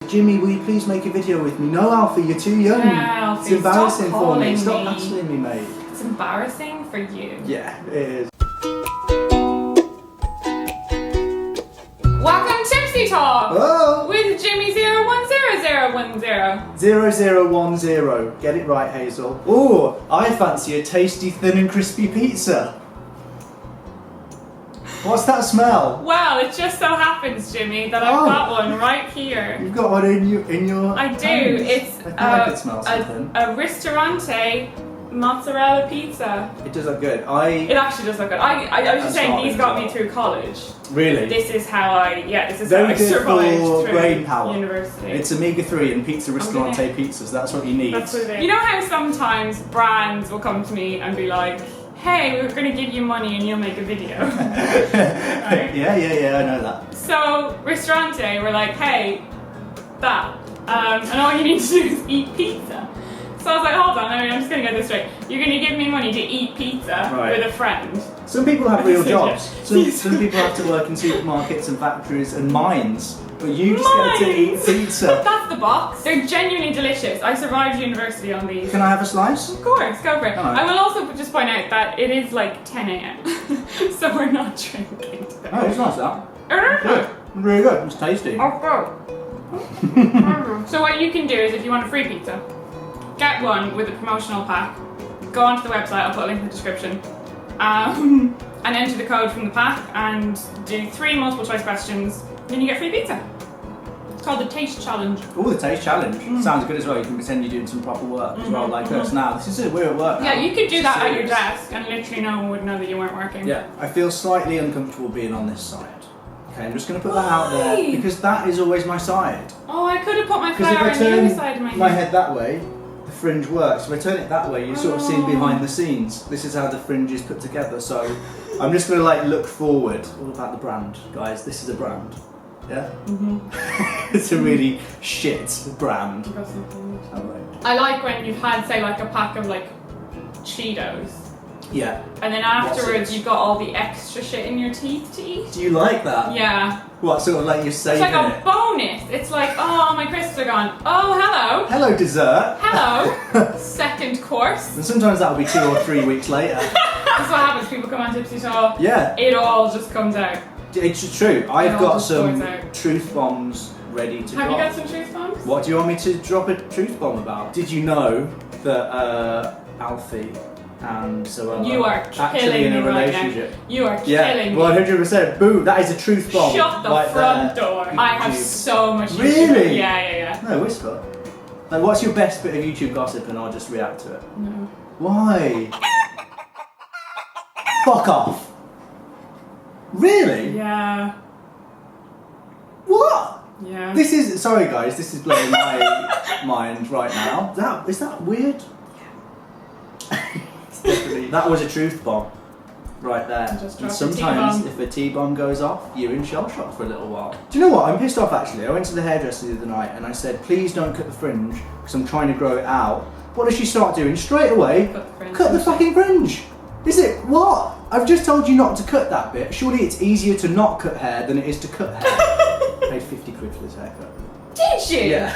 Jimmy, will you please make a video with me? No, Alfie, you're too young. Yeah, Alfie, it's embarrassing stop for me. calling Stop me. hassling me, mate. It's embarrassing for you. Yeah, it is. Welcome to Tipsy Talk! Hello! With Jimmy 010010. 0010. Get it right, Hazel. Ooh, I fancy a tasty, thin and crispy pizza. What's that smell? Well, it just so happens, Jimmy, that I've got one right here. You've got one in your I do. hands. It's I could smell something. a Ristorante mozzarella pizza. It does look good. It actually does look good. I was just saying these got me through college. Really? This is how I Very good survived for through brain power. university. It's omega-3 and pizza Ristorante pizzas. That's what you need. That's what it is. You know how sometimes brands will come to me and be like, hey, we're going to give you money and you'll make a video. Right? Yeah, I know that. So, Ristorante were like, hey, that. And all you need to do is eat pizza. So I was like, hold on, I'm just going to get this straight. You're going to give me money to eat pizza with a friend. Some people have real jobs. Some people have to work in supermarkets and factories and mines. But you just get to eat pizza. That's the box. They're genuinely delicious. I survived university on these. Can I have a slice? Of course, go for it. Right. I will also just point out that it is like 10 a.m. So we're not drinking today. Oh, it's nice that. Good. Really good. It's tasty. So what you can do is if you want a free pizza, get one with a promotional pack, go onto the website, I'll put a link in the description, and enter the code from the pack and do 3 multiple choice questions, then you get free pizza. It's called the Taste Challenge. Oh, the Taste Challenge. Sounds good as well. You can pretend you're doing some proper work as well, like us now. This is it, we're at work now. Yeah, you could do that at your desk and literally no one would know that you weren't working. Yeah, I feel slightly uncomfortable being on this side. Okay, I'm just going to put that out there because that is always my side. Oh, I could have put my Because if flower I on the other side turn of my head that way, the fringe works. If I turn it that way, you sort of see behind the scenes. This is how the fringe is put together. So I'm just going to like look forward. All about the brand, guys. This is a brand. Yeah? It's a really shit brand. I like when you've had, say, like a pack of like Cheetos. Yeah. And then afterwards you've got all the extra shit in your teeth to eat. Do you like that? Yeah. What, sort of like you're saving it? It's like a bonus. It's like, oh, my crisps are gone. Oh, hello. Hello, dessert. Hello. Second course. And sometimes that'll be 2 or 3 weeks later. That's what happens. People come on Tipsy Talk. Yeah. It all just comes out. It's true. I've got some out. truth bombs ready to drop. Have you got some truth bombs? What do you want me to drop a truth bomb about? Did you know that Alfie and you are actually in a relationship? Right now. You are killing me. 100%. Boom, that is a truth bomb. Shut the right front there. door. I have so much YouTube. Really? Yeah. No, whisper. Like, what's your best bit of YouTube gossip and I'll just react to it? No. Why? Fuck off. Really? Yeah. What? Yeah. This is, sorry guys, this is blowing my mind right now. Is that weird? Definitely. That was a truth bomb. Right there. And sometimes if a T-bomb goes off, you're in shell shock for a little while. Do you know what? I'm pissed off actually. I went to the hairdresser the other night and I said, please don't cut the fringe because I'm trying to grow it out. What does she start doing? Straight away, cut the fucking fringe. Is it? What? I've just told you not to cut that bit. Surely it's easier to not cut hair than it is to cut hair. I paid 50 quid for this haircut. Did you? Yeah.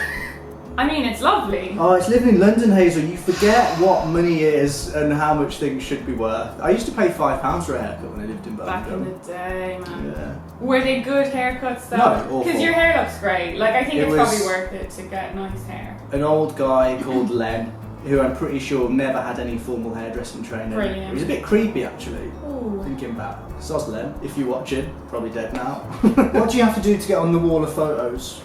I mean, it's lovely. Oh, it's living in London, Hazel. You forget what money is and how much things should be worth. I used to pay £5 for a haircut when I lived in Birmingham. Back in the day, man. Yeah. Were they good haircuts though? No, awful. Because your hair looks great. Like, I think it's probably worth it to get nice hair. An old guy called Len, who I'm pretty sure never had any formal hairdressing training. Brilliant. He was a bit creepy actually. Ooh. Thinking back. Soz Len, if you're watching, probably dead now. What do you have to do to get on the wall of photos?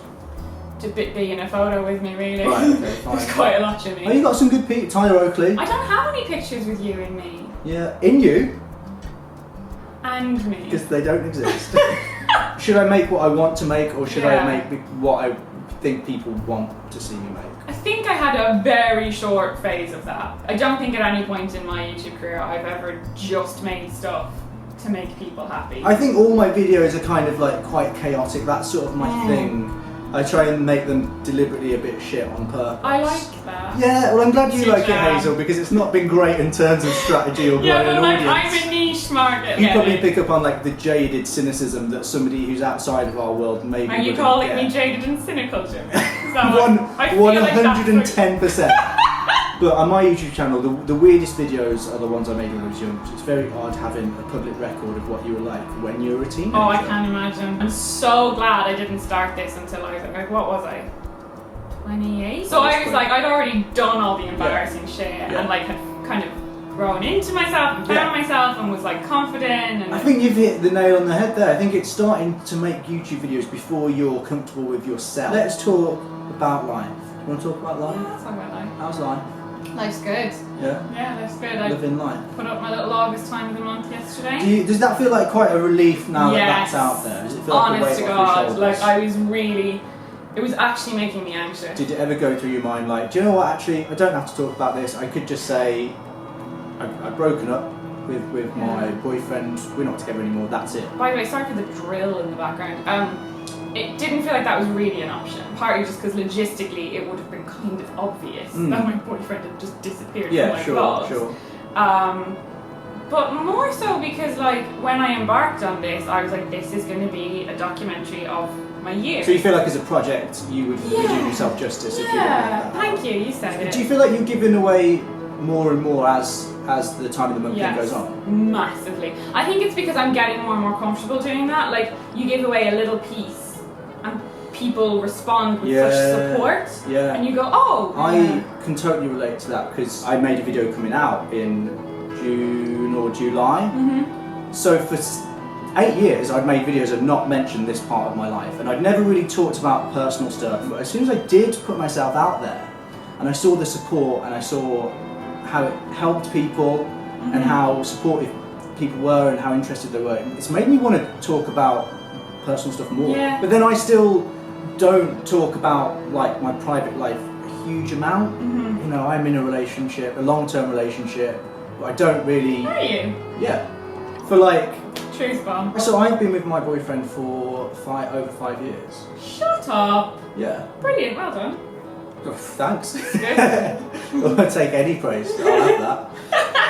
To be in a photo with me, really. Right, okay, fine. There's quite a lot of me. Oh, you got some good pictures. Tyler Oakley. I don't have any pictures with you and me. Yeah, in you. And me. Because they don't exist. Should I make what I want to make, or should I make what I think people want to see me make? I think I had a very short phase of that. I don't think at any point in my YouTube career I've ever just made stuff to make people happy. I think all my videos are kind of like quite chaotic. That's sort of my thing. I try and make them deliberately a bit shit on purpose. I like that. Yeah, well I'm glad you like it, jam. Hazel, because it's not been great in terms of strategy or growing Yeah, an but like, audience. I'm a niche market. You probably pick up on like the jaded cynicism that somebody who's outside of our world maybe Are you wouldn't calling get. me jaded and cynical, Jim? I feel like that's 110%. But on my YouTube channel, the weirdest videos are the ones I made when I was young. It's very odd having a public record of what you were like when you were a teenager. Oh, I can't imagine. I'm so glad I didn't start this until I was like, what was I? 28? So I was like, I'd already done all the embarrassing shit and like had kind of grown into myself and found myself and was like confident. And I think you've hit the nail on the head there. I think it's starting to make YouTube videos before you're comfortable with yourself. Let's talk about life. You want to talk about life? Yeah, let's talk about life. How's life? Life's good. Yeah? Yeah, life's good. I Living life. put up my little August time of the month yesterday. Does that feel like quite a relief now that Yes. that's out there? Does it feel like Honest a to weight off your God, shoulders? like I was really, it was actually making me anxious. Did it ever go through your mind like, do you know what, actually, I don't have to talk about this, I could just say, I've broken up with my boyfriend, we're not together anymore, that's it. By the way, sorry for the drill in the background. It didn't feel like that was really an option, partly just because logistically it would have been kind of obvious that my boyfriend had just disappeared from my vlogs. Sure. But more so because like when I embarked on this, I was like, this is going to be a documentary of my year. So you feel like as a project you would do yourself justice if you were like that? Thank you, you said it. Do you feel like you're giving away more and more as the time of the month goes on? Massively. I think it's because I'm getting more and more comfortable doing that. Like you give away a little piece and people respond with such support and you go, oh! I can totally relate to that because I made a video coming out in June or July. So for 8 years I'd made videos and not mentioned this part of my life, and I'd never really talked about personal stuff, but as soon as I did put myself out there and I saw the support and I saw how it helped people and how supportive people were and how interested they were, it's made me want to talk about personal stuff more. But then I still don't talk about like my private life a huge amount. You know, I'm in a relationship, a long-term relationship, but I don't really... Are you? Yeah. For like... Truth bomb. So I've been with my boyfriend for over 5 years. Shut up. Yeah. Brilliant, well done. Oh, thanks. Good. I'll take any praise. I'll have that.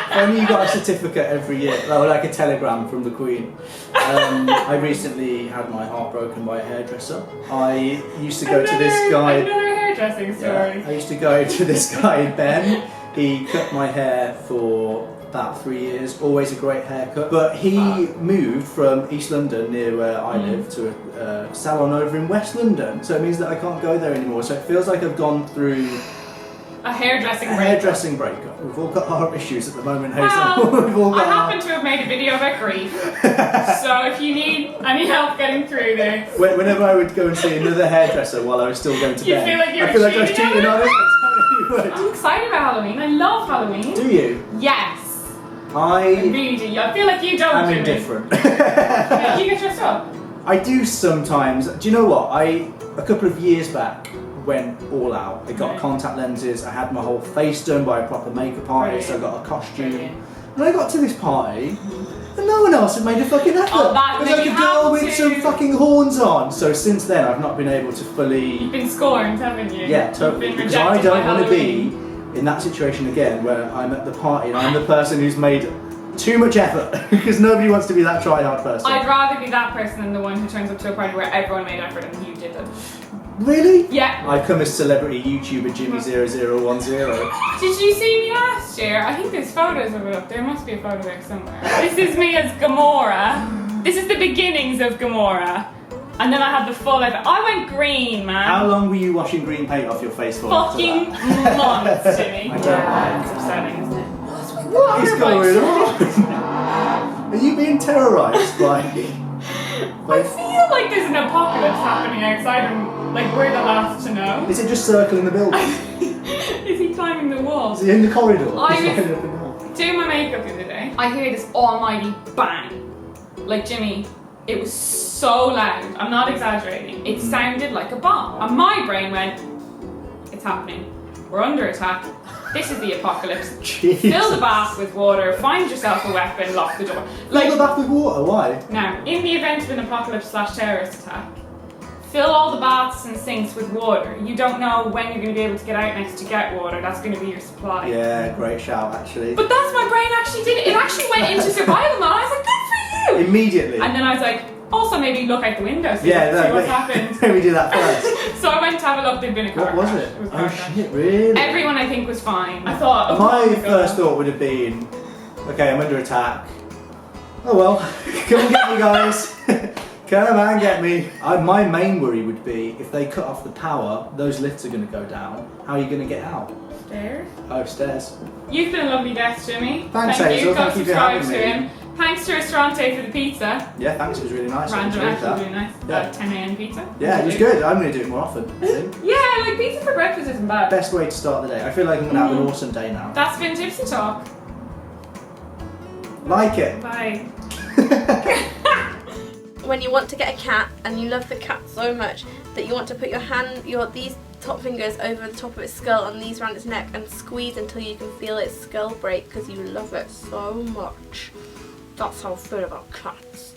If only you got a certificate every year, like a telegram from the Queen. I recently had my heart broken by a hairdresser. I used to go to this guy. Another hairdressing story. I used to go to this guy, Ben. He cut my hair for about 3 years, always a great haircut. But he moved from East London, near where I live, to a salon over in West London. So it means that I can't go there anymore. So it feels like I've gone through a hairdressing breakup. We've all got our issues at the moment, Hazel. Well, We've all got I happen to have made a video about grief. So if you need any help getting through this. Whenever I would go and see another hairdresser while I was still going to bed, feel like I feel like I was cheating on it. I'm excited about Halloween. I love Halloween. Do you? Yes. I really do. I feel like you don't. I'm indifferent. Do you get dressed up? I do sometimes. Do you know what? A couple of years back went all out. I got contact lenses. I had my whole face done by a proper makeup artist. I got a costume. And I got to this party and no one else had made a fucking effort. Oh, There's like a girl with some fucking horns on. So since then I've not been able to fully... You've been scorned, haven't you? Yeah, totally. Because I don't want to be in that situation again where I'm at the party and I'm the person who's made too much effort because nobody wants to be that try-hard person. I'd rather be that person than the one who turns up to a party where everyone made effort and you didn't. Really? Yeah. I come as celebrity YouTuber Jimmy0010. Did you see me last year? I think there's photos of it up. There must be a photo there somewhere. This is me as Gamora. This is the beginnings of Gamora. And then I had the full effort. I went green, man. How long were you washing green paint off your face for? Fucking months, Jimmy. I don't mind. It's upsetting, isn't it? What is going on? Are you being terrorised by... I feel like there's an apocalypse happening outside and like we're the last to know. Is it just circling the building? Is he climbing the wall? Is he in the corridor? I was doing my makeup the other day. I hear this almighty bang. Like Jimmy, it was so loud. I'm not exaggerating. It sounded like a bomb. And my brain went, it's happening. We're under attack. This is the apocalypse. Jesus. Fill the bath with water, find yourself a weapon, lock the door. Fill the bath with water? Why? Now, in the event of an apocalypse / terrorist attack, fill all the baths and sinks with water. You don't know when you're going to be able to get out next to get water. That's going to be your supply. Yeah, great shout actually. But that's my brain actually did it. It actually went into survival mode. I was like, good for you. Immediately. And then I was like, also maybe look out the window, see what's happened. Maybe do that first. So I went to have a look. There'd been a car What was crash. it? Was a Oh car crash. shit, really? Everyone I think was fine. I thought. My first thought would have been, okay, I'm under attack. Oh well, come and get me, guys. Come and get me. My main worry would be if they cut off the power, those lifts are going to go down. How are you going to get out? Stairs. Oh, stairs. You've been a lovely guest, Jimmy. Thanks, Thank Hazel. you. Go Thank you for subscribe having to me. him. Thanks to Ristorante for the pizza. Yeah, thanks. It was really nice. Random, I enjoyed actually, that. really nice. Yeah. 10 a.m. pizza. Yeah, it was good. I'm going to do it more often, I think. Yeah, like pizza for breakfast isn't bad. Best way to start the day. I feel like I'm going to have an awesome day now. That's been Tipsy Talk. Like it. Bye. When you want to get a cat and you love the cat so much that you want to put these top fingers over the top of its skull and these around its neck and squeeze until you can feel its skull break because you love it so much. That's how I feel about cats.